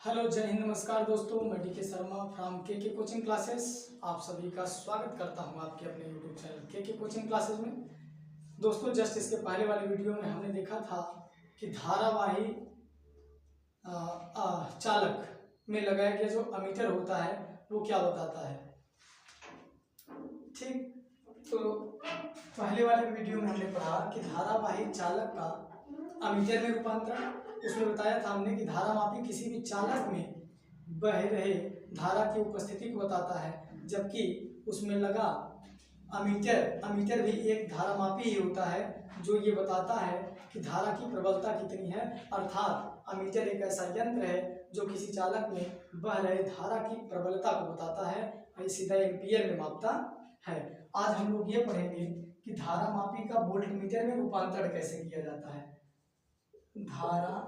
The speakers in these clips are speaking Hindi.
हेलो, जय हिंद, नमस्कार दोस्तों। मैं डी के शर्मा फ्रॉम के कोचिंग क्लासेस आप सभी का स्वागत करता हूं आपके अपने यूट्यूब चैनल के कोचिंग क्लासेस में। दोस्तों, जस्ट इसके पहले वाले वीडियो में हमने देखा था कि धारावाही चालक में लगाया गया जो अमीटर होता है वो क्या बताता है। ठीक, तो पहले वाले वीडियो में हमने पढ़ा कि धारावाही चालक का अमीटर में रूपांतरण। उसमें बताया था हमने कि धारामापी किसी भी चालक में बह रहे धारा की उपस्थिति को बताता है, जबकि उसमें लगा अमीटर भी एक धारामापी ही होता है जो ये बताता है कि धारा की प्रबलता कितनी है। अर्थात अमीटर एक ऐसा यंत्र है जो किसी चालक में बह रहे धारा की प्रबलता को बताता है और सीधा एम्पीयर में मापता है। आज हम लोग ये पढ़ेंगे कि धारामापी का वोल्टमीटर में रूपांतरण कैसे किया जाता है। धारा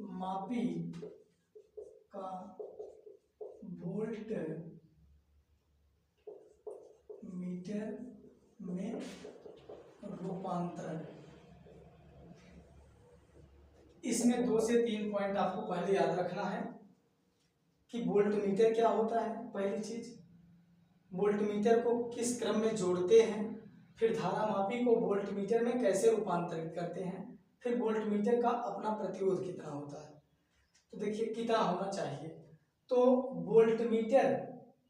मापी का वोल्ट मीटर में रूपांतरण। इसमें 2 से 3 पॉइंट आपको पहले याद रखना है कि वोल्टमीटर क्या होता है। पहली चीज, वोल्टमीटर को किस क्रम में जोड़ते हैं, फिर धारामापी को वोल्टमीटर में कैसे रूपांतरित करते हैं, फिर वोल्टमीटर का अपना प्रतिरोध कितना होता है। तो देखिए कितना होना चाहिए। तो वोल्टमीटर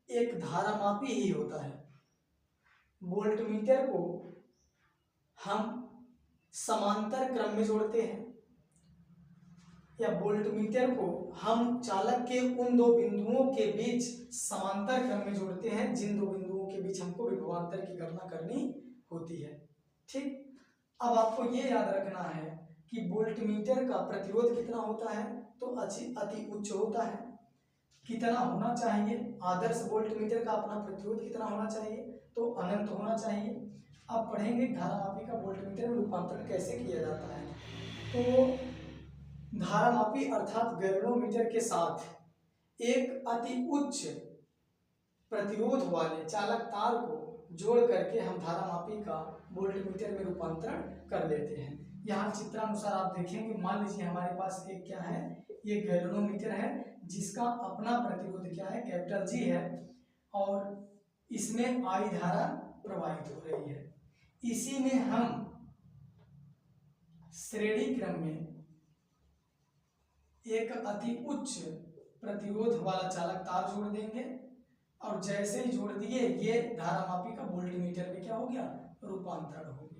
एक धारामापी ही होता है। वोल्टमीटर को हम समांतर क्रम में जोड़ते हैं या वोल्टमीटर को हम चालक के उन दो बिंदुओं के बीच समांतर क्रम में जोड़ते हैं जिन दो बिंदुओं के बीच हमको विभवांतर की गणना करनी होती है। ठीक, अब आपको ये याद रखना है कि वोल्टमीटर का प्रतिरोध कितना होता है, तो अति उच्च होता है। कितना होना चाहिए, आदर्श वोल्टमीटर का अपना प्रतिरोध कितना होना चाहिए, तो अनंत होना चाहिए। अब पढ़ेंगे धारामापी का वोल्टमीटर में रूपांतरण कैसे किया जाता है। तो धारामापी अर्थात गैल्वेनोमीटर के साथ एक अति उच्च प्रतिरोध वाले चालक तार को जोड़ करके हम धारामापी का वोल्टमीटर में रूपांतरण कर लेते हैं। यहाँ चित्रानुसार आप देखेंगे, मान लीजिए हमारे पास एक क्या है, ये गैल्वेनोमीटर है जिसका अपना प्रतिरोध क्या है, कैपिटल जी है, और इसमें आई धारा प्रवाहित हो रही है। इसी में हम श्रेणी क्रम में एक अति उच्च प्रतिरोध वाला चालक तार जोड़ देंगे और जैसे ही जोड़ दिए ये धारामापी का वोल्टमीटर में क्या हो गया, रूपांतरण हो गया।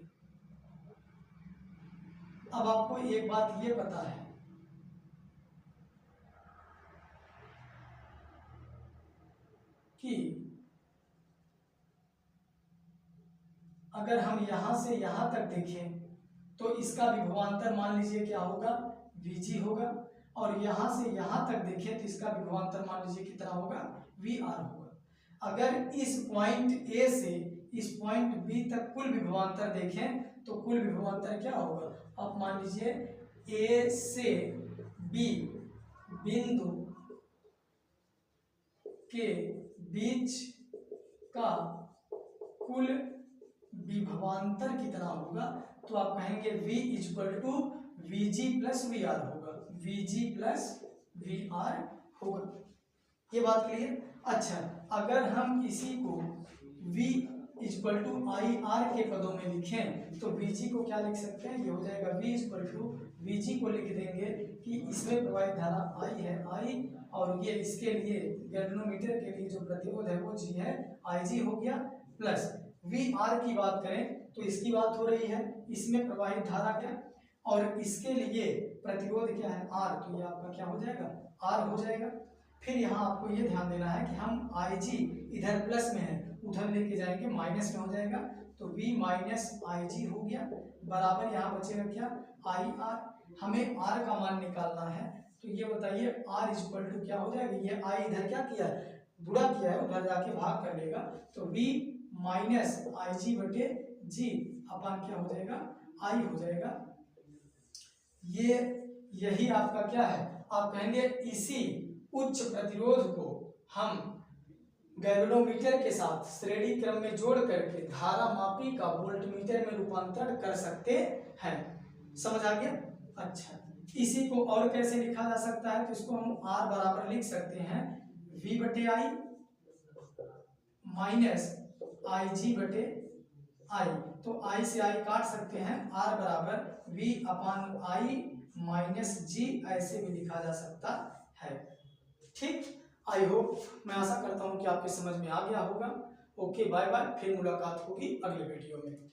अब आपको एक बात ये पता है कि अगर हम यहां से यहां तक देखें तो इसका विभवांतर मान लीजिए क्या होगा, Vg होगा, और यहां से यहां तक देखें तो इसका विभवांतर मान लीजिए कितना होगा, Vr होगा। अगर इस पॉइंट ए से इस पॉइंट बी तक कुल विभवांतर देखें तो कुल विभवांतर क्या होगा, आप मान लीजिए ए से बी बिंदु के बीच का कुल विभवांतर कितना होगा, तो आप कहेंगे V equal to Vg plus Vr होगा, Vg प्लस Vr होगा। ये बात क्लियर। अच्छा, अगर हम इसी को V इक्वल टू IR के पदों में लिखें तो Vg को क्या लिख सकते हैं, ये हो जाएगा V इक्वल टू Vg को लिख देंगे कि इसमें प्रवाहित धारा I है, I, और ये इसके लिए गैल्वेनोमीटर के लिए जो प्रतिरोध है वो G है, Ig हो गया, प्लस Vr की बात करें तो इसकी बात हो रही है, इसमें प्रवाहित धारा क्या, और इसके लिए प्रतिरोध क्या है, R, तो ये आपका क्या हो जाएगा, R हो जाएगा। फिर यहाँ आपको ये ध्यान देना है कि हम Ig इधर प्लस में है, उधर लेके जाएंगे माइनस में हो जाएगा, तो V माइनस Ig हो गया, बराबर यहाँ बचेगा क्या, IR। हमें R का मान निकालना है, तो ये बताइए R इक्वल टू क्या हो जाएगा, ये I इधर क्या किया है, गुणा किया है, उधर जाके भाग कर लेगा, तो V माइनस Ig बटे G अपन क्या हो जाएगा, I हो जाएगा। ये यही आपका क्या है, आप कहेंगे इसी उच्च प्रतिरोध को हम गैल्वेनोमीटर के साथ श्रेणी क्रम में जोड़ करके धारामापी का वोल्टमीटर में रूपांतरण कर सकते हैं। समझ आ गया। अच्छा, इसी को और कैसे लिखा जा सकता है, तो इसको हम r बराबर लिख सकते हैं v बटे आई माइनस आई जी बटे आई। तो आई से आई काट सकते हैं, r बराबर v अपान आई माइनस जी ऐसे भी लिखा जा सकता है। ठीक, आई होप, मैं आशा करता हूं कि आपके समझ में आ गया होगा। ओके, बाय बाय, फिर मुलाकात होगी अगले वीडियो में।